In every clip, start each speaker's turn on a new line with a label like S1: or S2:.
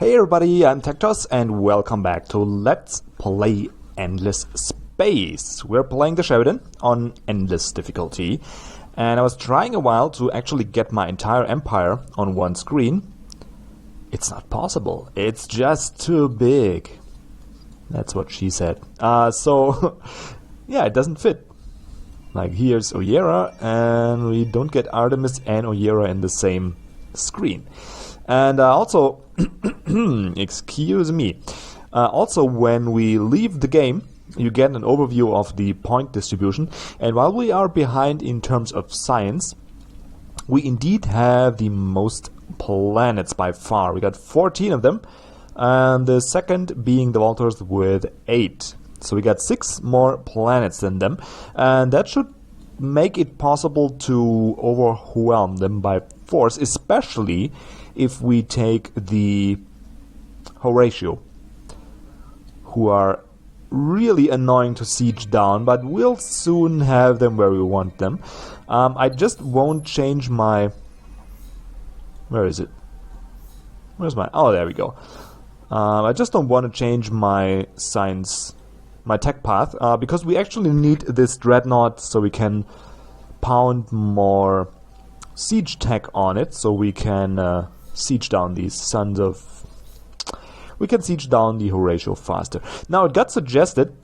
S1: Hey everybody, I'm TecToss and welcome back to Let's Play Endless Space. We're playing the Sheredyn on Endless difficulty, and I was trying a while to actually get my entire empire on one screen. It's not possible. It's just too big. That's what she said. So, yeah, it doesn't fit. Like, here's Oyera, and we don't get Artemis and Oyera in the same screen. And also, excuse me, also when we leave the game, you get an overview of the point distribution. And while we are behind in terms of science, we indeed have the most planets by far. We got 14 of them, and the second being the Walters with 8. So we got 6 more planets than them, and that should make it possible to overwhelm them by force, especially if we take the Horatio, who are really annoying to siege down, but we'll soon have them where we want them. I just won't change my... Where is it? Where's my... Oh, there we go. I just don't want to change my science, my tech path, because we actually need this dreadnought so we can pound more siege tech on it, so we can siege down these sons of... We can siege down the Horatio faster. Now, it got suggested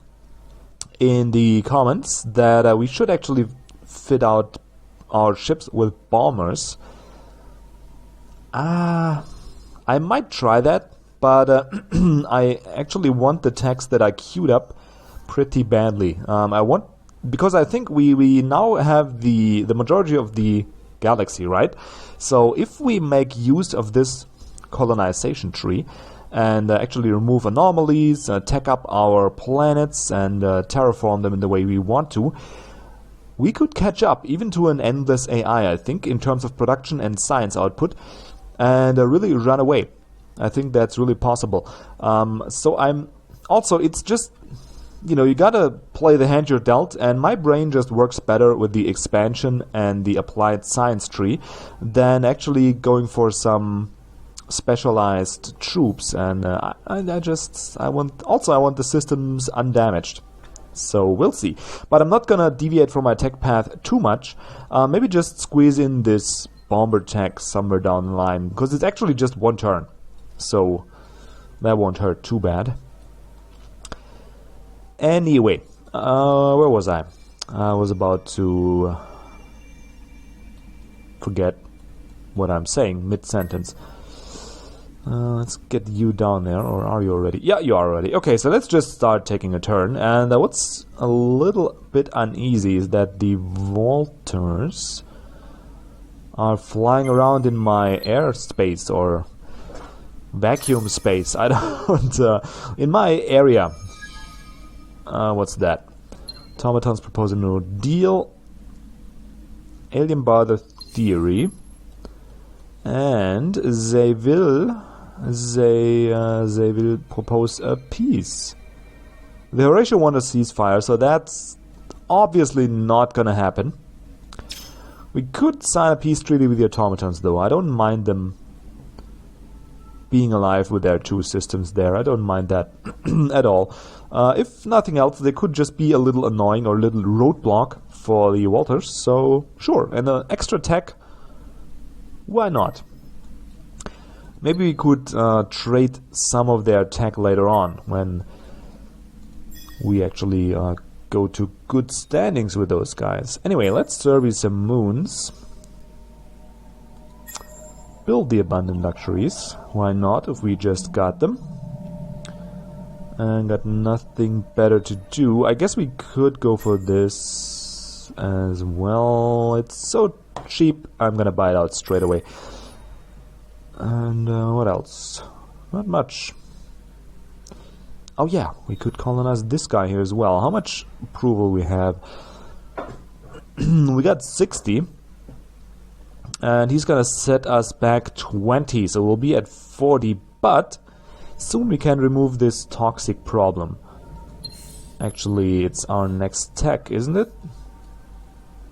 S1: in the comments that we should actually fit out our ships with bombers. I might try that, but I actually want the text that I queued up pretty badly. Because I think we now have the majority of the galaxy, right? So if we make use of this colonization tree and actually remove anomalies, tech up our planets and terraform them in the way we want to, we could catch up even to an endless AI, I think, in terms of production and science output, and really run away. I think that's really possible. So I'm also, it's just, you know, you gotta play the hand you're dealt, and my brain just works better with the expansion and the applied science tree than actually going for some specialized troops. And I want the systems undamaged. So we'll see. But I'm not gonna deviate from my tech path too much. Maybe just squeeze in this bomber tech somewhere down the line, because it's actually just one turn, so that won't hurt too bad. Anyway, where was I? I was about to forget what I'm saying mid-sentence. Let's get you down there, or are you already? Yeah, you are already. Okay, so let's just start taking a turn. And what's a little bit uneasy is that the Walters are flying around in my airspace or vacuum space. I don't... in my area. What's that? Automatons propose a new deal. Alien bother theory. And they will propose a peace. The Horatio want a ceasefire, so that's obviously not gonna happen. We could sign a peace treaty with the automatons, though. I don't mind them being alive with their 2 systems there. I don't mind that at all. If nothing else, they could just be a little annoying or a little roadblock for the Walters, so sure. And an extra tech, why not? Maybe we could trade some of their tech later on when we actually go to good standings with those guys. Anyway, let's survey some moons. Build the abundant luxuries. Why not, if we just got them? And got nothing better to do. I guess we could go for this as well. It's so cheap, I'm gonna buy it out straight away. And what else? Not much. Oh yeah, we could colonize this guy here as well. How much approval we have? We got 60. And he's gonna set us back 20, so we'll be at 40, but soon we can remove this toxic problem. Actually, it's our next tech, isn't it?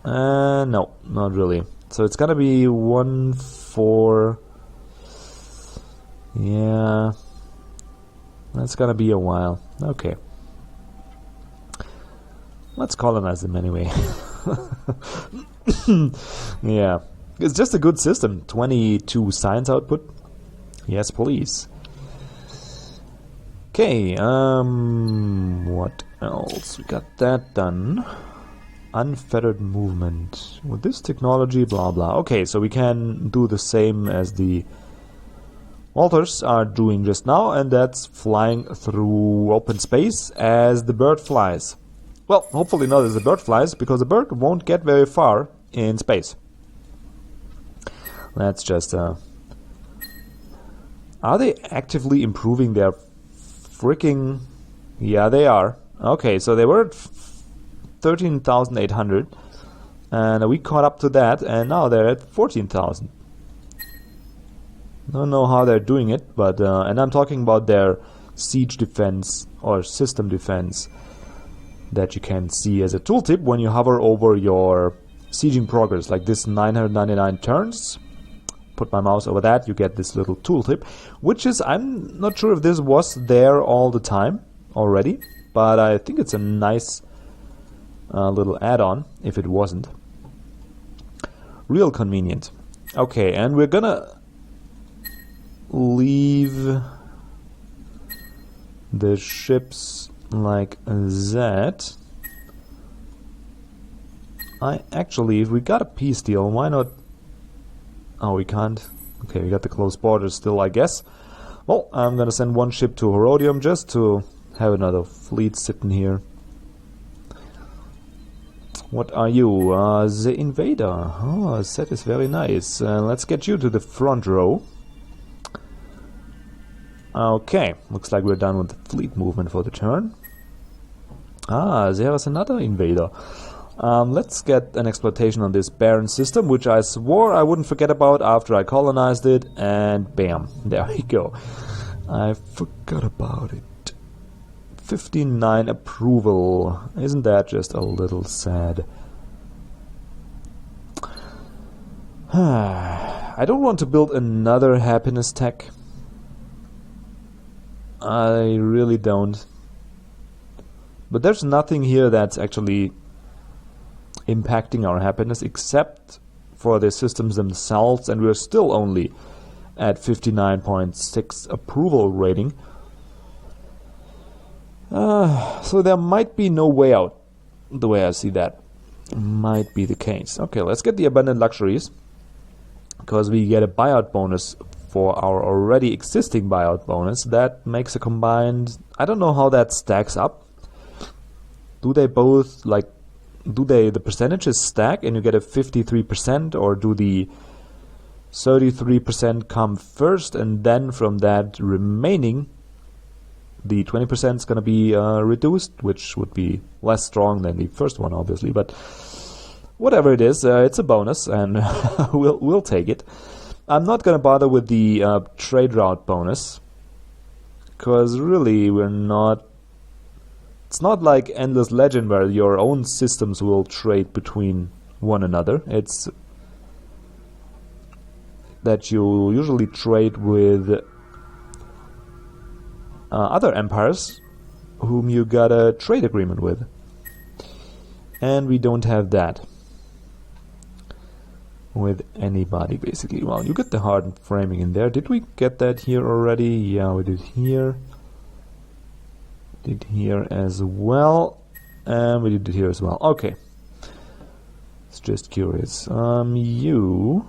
S1: No, not really. So it's gonna be 1, 4, Yeah. That's gonna be a while. Okay. Let's colonize them anyway. Yeah. It's just a good system. 22 science output. Yes, please. Okay, what else? We got that done. Unfettered movement. With this technology, blah blah. Okay, so we can do the same as the Walters are doing just now, and that's flying through open space as the bird flies. Well, hopefully not as the bird flies, because the bird won't get very far in space. That's just are they actively improving their freaking... Yeah, they are. Okay, so they were at 13,800 and we caught up to that, and now they're at 14,000. Don't know how they're doing it, but and I'm talking about their siege defense or system defense that you can see as a tooltip when you hover over your sieging progress, like this 999 turns. Put my mouse over that, you get this little tooltip, which is, I'm not sure if this was there all the time already, but I think it's a nice little add-on if it wasn't. Real convenient. Okay, and we're gonna leave the ships like that. If we got a peace deal, why not? Oh, we can't. Okay, we got the close borders still, I guess. Well, I'm gonna send one ship to Herodium just to have another fleet sitting here. What are you? The invader. Oh, that is very nice. Let's get you to the front row. Okay, looks like we're done with the fleet movement for the turn. Ah, there is another invader. Let's get an exploitation on this barren system, which I swore I wouldn't forget about after I colonized it, and bam, there we go. I forgot about it. 59 approval. Isn't that just a little sad? I don't want to build another happiness tech. I really don't. But there's nothing here that's actually impacting our happiness except for the systems themselves, and we're still only at 59.6 approval rating. So there might be no way out, the way I see that. Might be the case. Okay, let's get the abundant luxuries, because we get a buyout bonus for our already existing buyout bonus. That makes a combined... I don't know how that stacks up. Do they both, like, the percentages stack and you get a 53%, or do the 33% come first and then from that remaining the 20% is going to be reduced, which would be less strong than the first one, obviously, but whatever it is, it's a bonus, and we'll take it. I'm not going to bother with the trade route bonus, because really we're not... It's not like Endless Legend where your own systems will trade between one another. It's that you usually trade with other empires whom you got a trade agreement with. And we don't have that with anybody, basically. Well, you get the hardened framing in there. Did we get that here already? Yeah, we did here. Did here as well, and we did it here as well. Okay, it's just curious. You,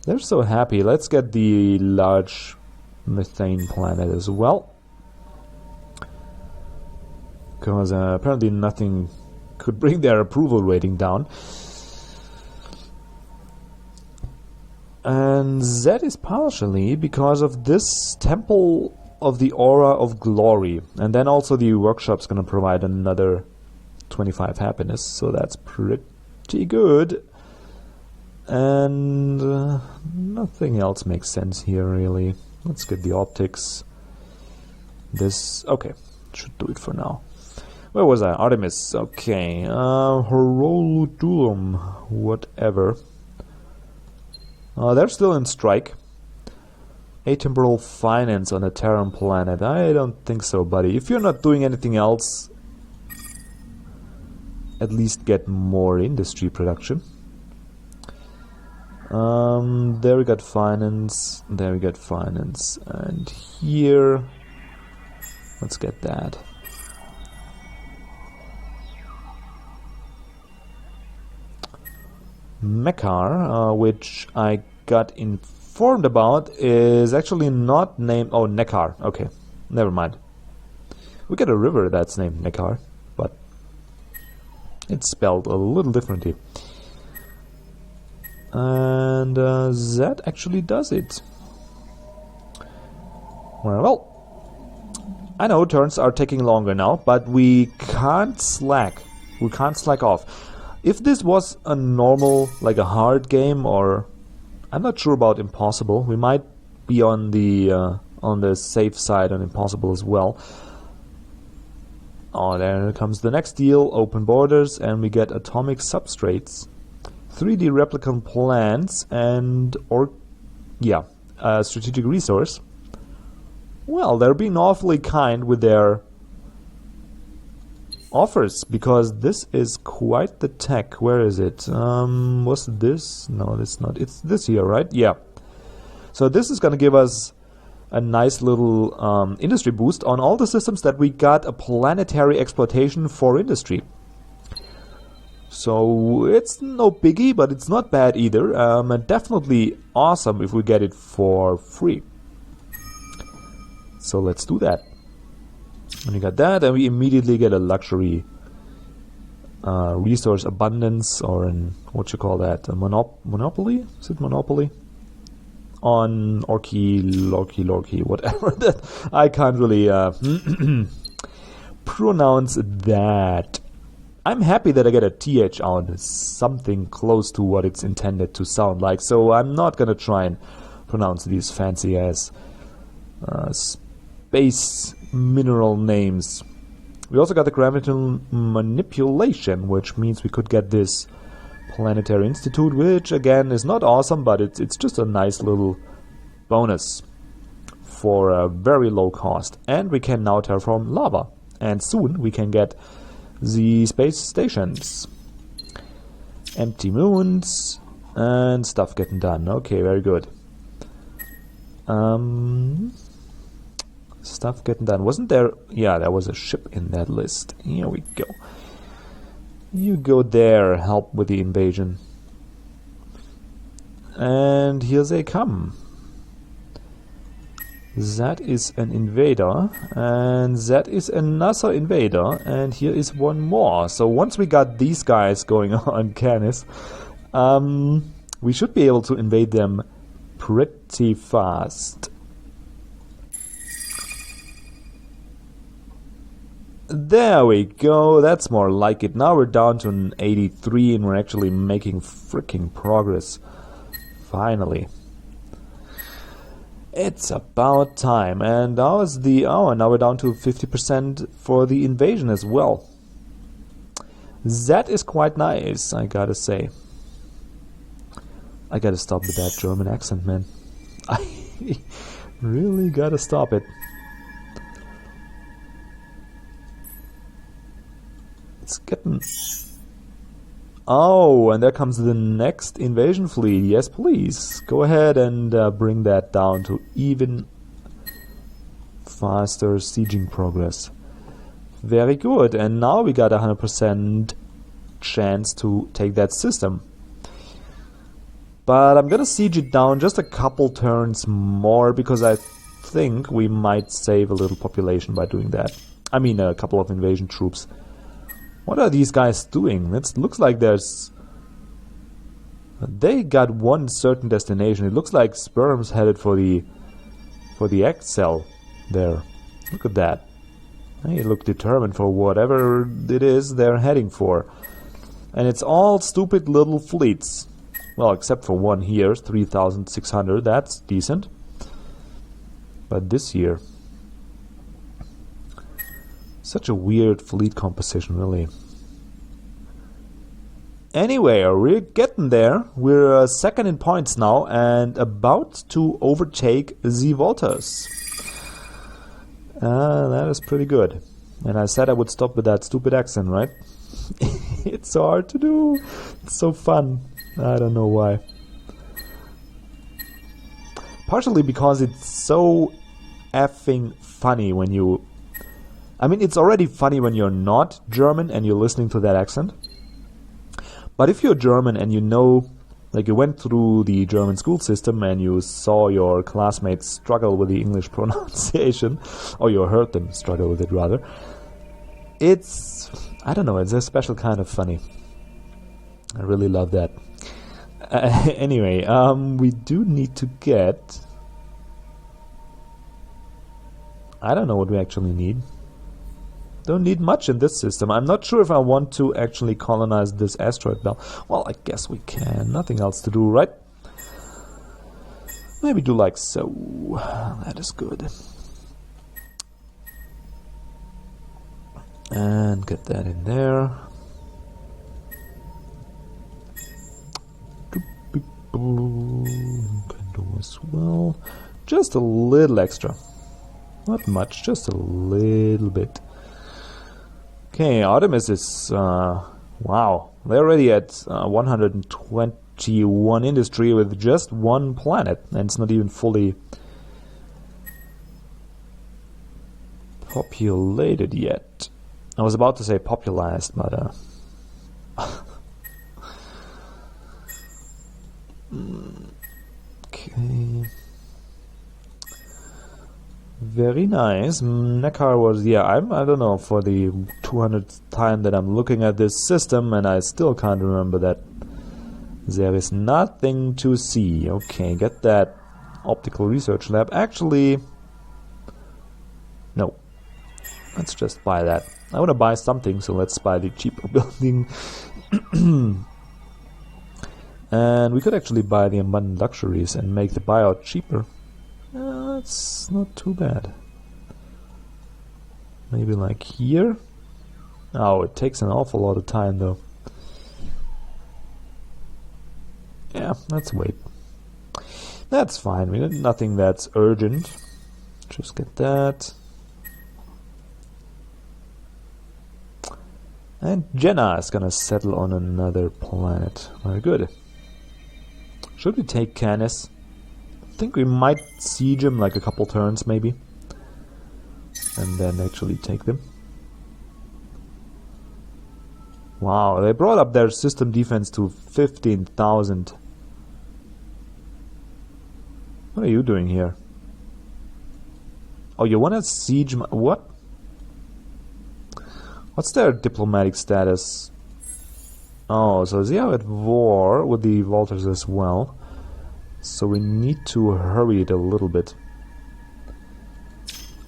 S1: they're so happy. Let's get the large methane planet as well, because apparently nothing could bring their approval rating down. And that is partially because of this temple of the aura of glory, and then also the workshop's gonna provide another 25 happiness, so that's pretty good. And nothing else makes sense here, really. Let's get the optics. This, okay, should do it for now. Where was I? Artemis, okay. Herodium, whatever. They're still in strike. Atemporal finance on a Terran planet. I don't think so, buddy. If you're not doing anything else, at least get more industry production. There we got finance. There we got finance. And here, let's get that. Mekar, which I got informed about, is actually not named... Oh, Nekar. Okay, never mind. We got a river that's named Nekar, but it's spelled a little differently. And that actually does it. Well, I know turns are taking longer now, but we can't slack. We can't slack off. If this was a normal, like a hard game, or I'm not sure about impossible, we might be on the safe side on impossible as well. Oh, there comes the next deal, open borders, and we get atomic substrates, 3D replicant plants, and strategic resource. Well, they're being awfully kind with their offers, because this is quite the tech. Where is it? Was this? No, it's not. It's this here, right? Yeah. So this is going to give us a nice little industry boost on all the systems that we got a planetary exploitation for industry. So it's no biggie, but it's not bad either. And definitely awesome if we get it for free. So let's do that. When you got that, then we immediately get a luxury resource abundance, or an, what you call that, a monopoly? Is it monopoly? On Lorky, whatever that. I can't really pronounce that. I'm happy that I get a TH out, something close to what it's intended to sound like, so I'm not gonna try and pronounce these fancy ass space mineral names. We also got the gravitational manipulation, which means we could get this planetary institute, which again is not awesome, but it's just a nice little bonus for a very low cost. And we can now terraform lava, and soon we can get the space stations, empty moons, and stuff getting done. Okay, very good. Stuff getting done. Wasn't there... Yeah, there was a ship in that list. Here we go. You go there, help with the invasion. And here they come. That is an invader, and that is another invader, and here is one more. So once we got these guys going on Canis, we should be able to invade them pretty fast. There we go, that's more like it. Now we're down to an 83 and we're actually making freaking progress. Finally. It's about time. And now is the... Oh, and now we're down to 50% for the invasion as well. That is quite nice, I gotta say. I gotta stop with that German accent, man. I really gotta stop it. It's getting... Oh, and there comes the next invasion fleet. Yes, please. Go ahead and bring that down to even faster sieging progress. Very good. And now we got 100% chance to take that system. But I'm gonna siege it down just a couple turns more, because I think we might save a little population by doing that. I mean, a couple of invasion troops. What are these guys doing? It looks like there's... They got one certain destination. It looks like sperm's headed for the egg cell there. Look at that. They look determined for whatever it is they're heading for. And it's all stupid little fleets. Well, except for one here, 3,600. That's decent. But this here... Such a weird fleet composition, really. Anyway, we're getting there. We're second in points now and about to overtake the Walters. That is pretty good. And I said I would stop with that stupid accent, right? It's so hard to do. It's so fun. I don't know why. Partially because it's so effing funny when you... I mean, it's already funny when you're not German and you're listening to that accent. But if you're German and you know, like you went through the German school system and you saw your classmates struggle with the English pronunciation, or you heard them struggle with it rather, it's, I don't know, it's a special kind of funny. I really love that. Anyway, we do need to get... I don't know what we actually need. Don't need much in this system. I'm not sure if I want to actually colonize this asteroid belt. Well, I guess we can. Nothing else to do, right? Maybe do like so. That is good. And get that in there. Can do as well. Just a little extra. Not much, just a little bit. Okay, Artemis is, wow, they're already at 121 industry with just one planet, and it's not even fully populated yet. I was about to say popularized, but, okay. Very nice. Neckar was, yeah, I don't know, for the 200th time that I'm looking at this system, and I still can't remember that there is nothing to see. Okay, get that optical research lab. Actually, no. Let's just buy that. I want to buy something, so let's buy the cheaper building. And we could actually buy the abundant luxuries and make the buyout cheaper. It's not too bad. Maybe like here? Oh, it takes an awful lot of time though. Yeah, let's wait. That's fine. We got nothing that's urgent. Just get that. And Jenna is gonna settle on another planet. Very good. Should we take Canis? I think we might siege him like a couple turns maybe. And then actually take them. Wow, they brought up their system defense to 15,000. What are you doing here? Oh, you wanna siege my... What? What's their diplomatic status? Oh, so they are at war with the Walters as well. So we need to hurry it a little bit.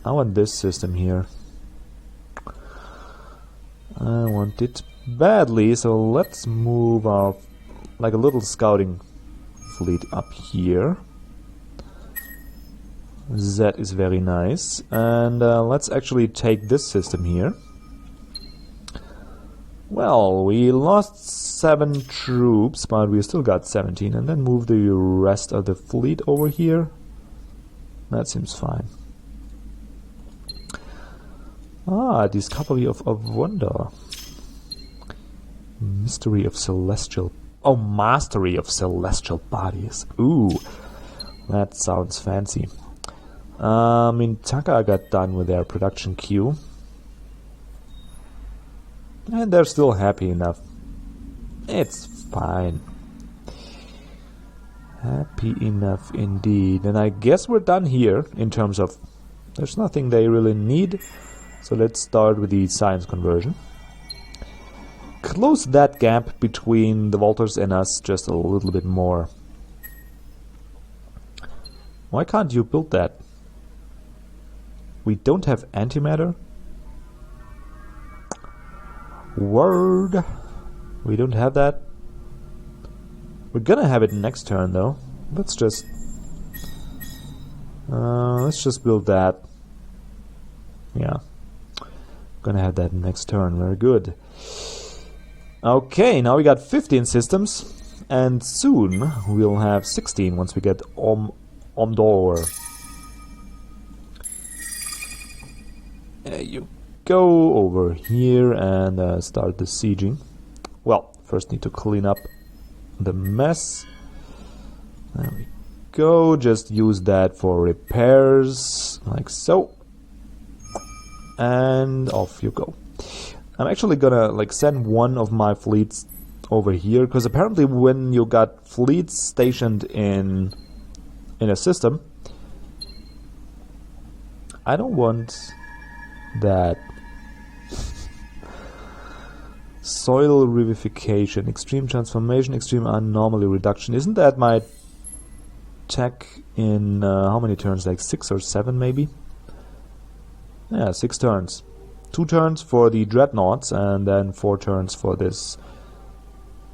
S1: I want this system here. I want it badly, so let's move our... like a little scouting fleet up here. That is very nice. And let's actually take this system here. Well, we lost 7 troops, but we still got 17, and then move the rest of the fleet over here. That seems fine. Ah, Discovery of Wonder. Mystery of Celestial... Oh, Mastery of Celestial Bodies. Ooh, that sounds fancy. Mintaka got done with their production queue. And they're still happy enough. It's fine. Happy enough indeed. And I guess we're done here in terms of... There's nothing they really need. So let's start with the science conversion. Close that gap between the Walters and us just a little bit more. Why can't you build that? We don't have antimatter? Word. We don't have that. We're gonna have it next turn though. Let's just build that. Yeah. Gonna have that next turn. Very good. Okay, now we got 15 systems, and soon we'll have 16 once we get Omdor. There you go, over here and start the sieging. Well, first need to clean up the mess. There we go, just use that for repairs, like so. And off you go. I'm actually gonna send one of my fleets over here, because apparently when you got fleets stationed in a system, I don't want that. Soil revivification, extreme transformation, extreme anomaly reduction. Isn't that my tech in how many turns? Like 6 or 7 maybe? Yeah, 6 turns. 2 turns for the dreadnoughts and then 4 turns for this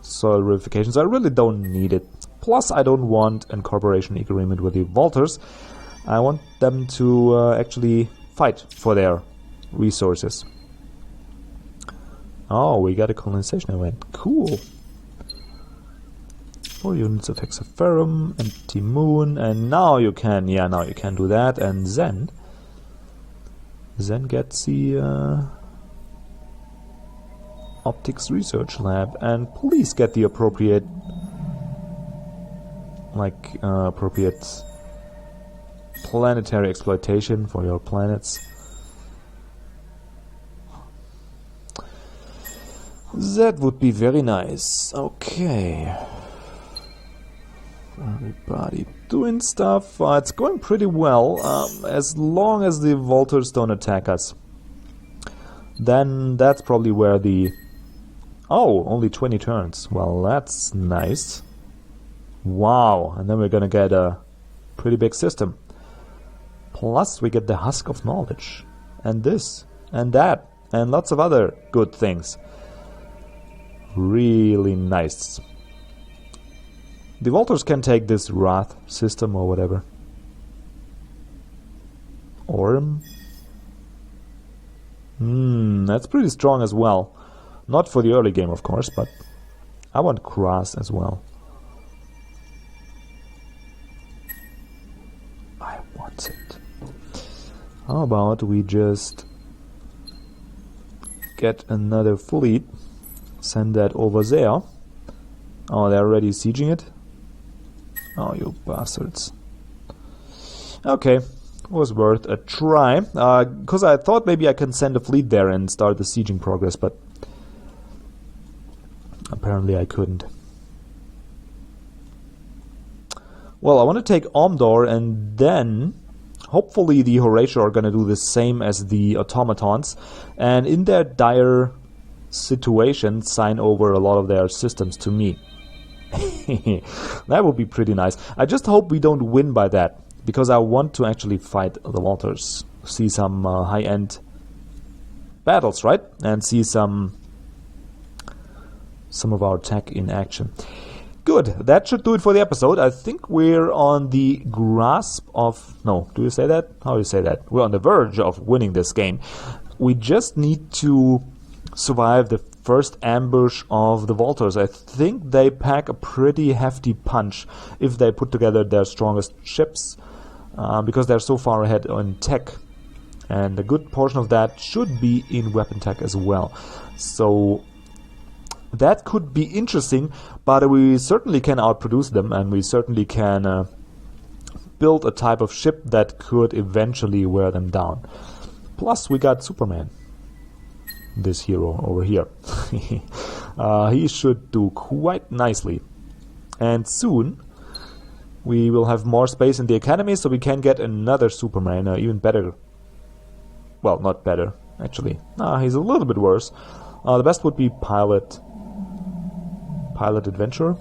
S1: soil revivification. So I really don't need it. Plus I don't want a cooperation agreement with the Volters. I want them to actually fight for their resources. Oh, we got a colonization event. Cool. 4 units of hexaferrum, anti-moon, and now you can do that. And Zen gets the optics research lab, and please get the appropriate planetary exploitation for your planets. That would be very nice. Okay. Everybody doing stuff. It's going pretty well, as long as the Volters don't attack us. Then that's probably where the... Oh, only 20 turns. Well, that's nice. Wow, and then we're gonna get a pretty big system. Plus we get the Husk of Knowledge. And this, and that, and lots of other good things. Really nice. The Volters can take this Wrath system or whatever. Orm? That's pretty strong as well. Not for the early game, of course, but I want Grass as well. I want it. How about we just get another fleet, send that over there. Oh, they're already sieging it? Oh, you bastards. Okay, was worth a try. Because I thought maybe I can send a fleet there and start the sieging progress, but apparently I couldn't. Well, I want to take Omdor, and then hopefully the Horatio are going to do the same as the automatons, and in their dire situation sign over a lot of their systems to me. That would be pretty nice. I just hope we don't win by that, because I want to actually fight the Volters, see some high-end battles, right? And see some of our tech in action. Good, that should do it for the episode. I think we're on the grasp of... No, do you say that? How do you say that? We're on the verge of winning this game. We just need to survive the first ambush of the Volters. I think they pack a pretty hefty punch if they put together their strongest ships, because they're so far ahead on tech, and a good portion of that should be in weapon tech as well. So that could be interesting, but we certainly can outproduce them, and we certainly can build a type of ship that could eventually wear them down. Plus we got Superman, this hero over here. He should do quite nicely. And soon we will have more space in the academy, so we can get another Superman, even better. Well, not better, actually. He's a little bit worse. The best would be Pilot Adventurer?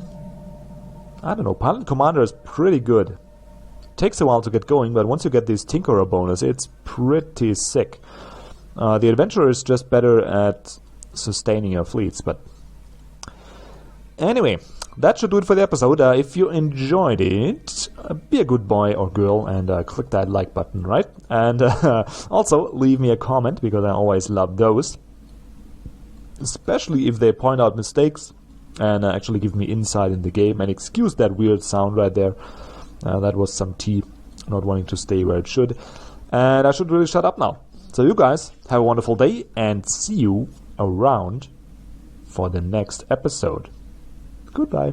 S1: I don't know, Pilot Commander is pretty good. Takes a while to get going, but once you get this Tinkerer bonus, it's pretty sick. The Adventurer is just better at sustaining your fleets, but... Anyway, that should do it for the episode. If you enjoyed it, be a good boy or girl and click that like button, right? And also, leave me a comment, because I always love those. especially if they point out mistakes and actually give me insight in the game. And excuse that weird sound right there. That was some tea not wanting to stay where it should. And I should really shut up now. So you guys have a wonderful day and see you around for the next episode. Goodbye.